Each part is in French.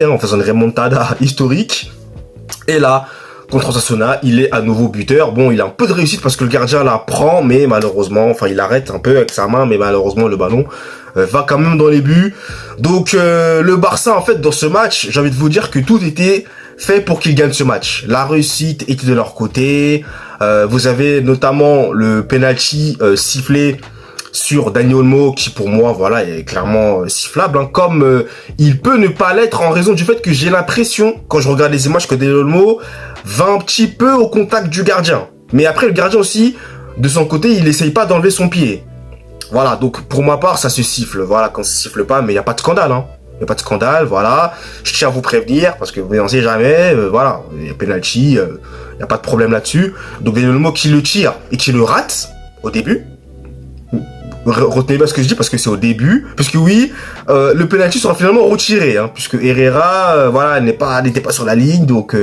en faisant une remontada historique. Et là, contre Osasuna, il est à nouveau buteur. Bon, il a un peu de réussite parce que le gardien la prend, mais malheureusement, enfin, il arrête un peu avec sa main, mais malheureusement, le ballon va quand même dans les buts. Donc, le Barça, en fait, dans ce match, j'ai envie de vous dire que tout était fait pour qu'il gagne ce match. La réussite était de leur côté. Vous avez notamment le penalty sifflé sur Dani Olmo, qui pour moi, voilà, est clairement sifflable, hein, comme il peut ne pas l'être en raison du fait que j'ai l'impression, quand je regarde les images, que Dani Olmo va un petit peu au contact du gardien. Mais après, le gardien aussi, de son côté, il essaye pas d'enlever son pied. Voilà, donc pour ma part, ça se siffle. Voilà, quand ça siffle pas, mais il n'y a pas de scandale, hein. Il n'y a pas de scandale, voilà. Je tiens à vous prévenir, parce que vous n'en savez jamais, voilà, il y a penalty, il n'y a pas de problème là-dessus. Donc Dani Olmo qui le tire et qui le rate au début. Retenez bien ce que je dis parce que c'est au début, parce que oui, le penalty sera finalement retiré, hein, puisque Herrera, voilà, n'était pas sur la ligne. Donc,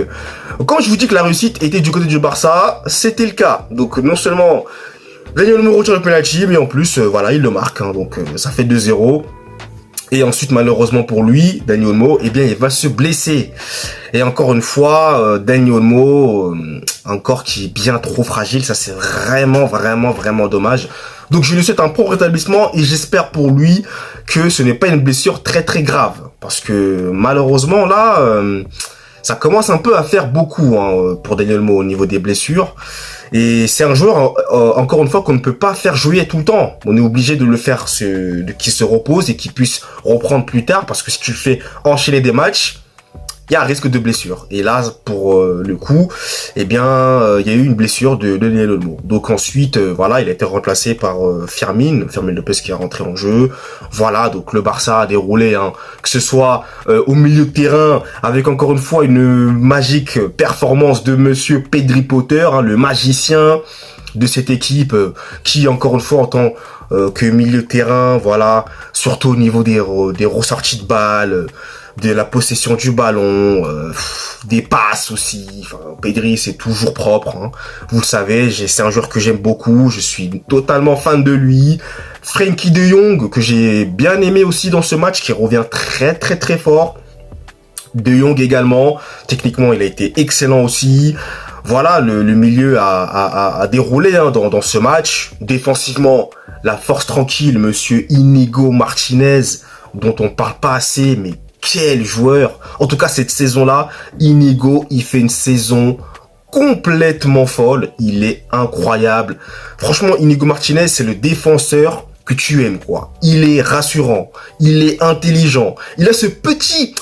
quand je vous dis que la réussite était du côté du Barça, c'était le cas. Donc, non seulement Dani Olmo retire le penalty, mais en plus, voilà, il le marque. Hein, donc, ça fait 2-0. Et ensuite, malheureusement pour lui, Dani Olmo, eh bien, il va se blesser. Et encore une fois, Dani Olmo, encore qui est bien trop fragile, ça c'est vraiment dommage. Donc je lui souhaite un prompt rétablissement et j'espère pour lui que ce n'est pas une blessure très grave. Parce que malheureusement là, ça commence un peu à faire beaucoup hein, pour Dani Olmo au niveau des blessures. Et c'est un joueur, encore une fois, qu'on ne peut pas faire jouer tout le temps. On est obligé de le faire, qu'il se repose et qu'il puisse reprendre plus tard. Parce que si tu le fais enchaîner des matchs, il y a un risque de blessure. Et là, pour le coup, eh bien, il y a eu une blessure de Dani Olmo. Donc ensuite, voilà, il a été remplacé par Fermin Lopez qui est rentré en jeu. Voilà, donc le Barça a déroulé, hein, que ce soit au milieu de terrain, avec encore une fois une magique performance de Monsieur Pedri Potter, hein, le magicien de cette équipe, qui encore une fois en tant que milieu de terrain, voilà, surtout au niveau des ressorties de balles, de la possession du ballon, des passes aussi. Enfin, Pedri, c'est toujours propre. Hein. Vous le savez, c'est un joueur que j'aime beaucoup. Je suis totalement fan de lui. Frenkie de Jong, que j'ai bien aimé aussi dans ce match, qui revient très fort. De Jong également. Techniquement, il a été excellent aussi. Voilà, le milieu a déroulé hein, dans ce match. Défensivement, la force tranquille, monsieur Inigo Martinez, dont on parle pas assez, mais quel joueur! En tout cas, cette saison-là, Inigo, il fait une saison complètement folle. Il est incroyable. Franchement, Inigo Martinez, c'est le défenseur que tu aimes, quoi. Il est rassurant. Il est intelligent. Il a ce petit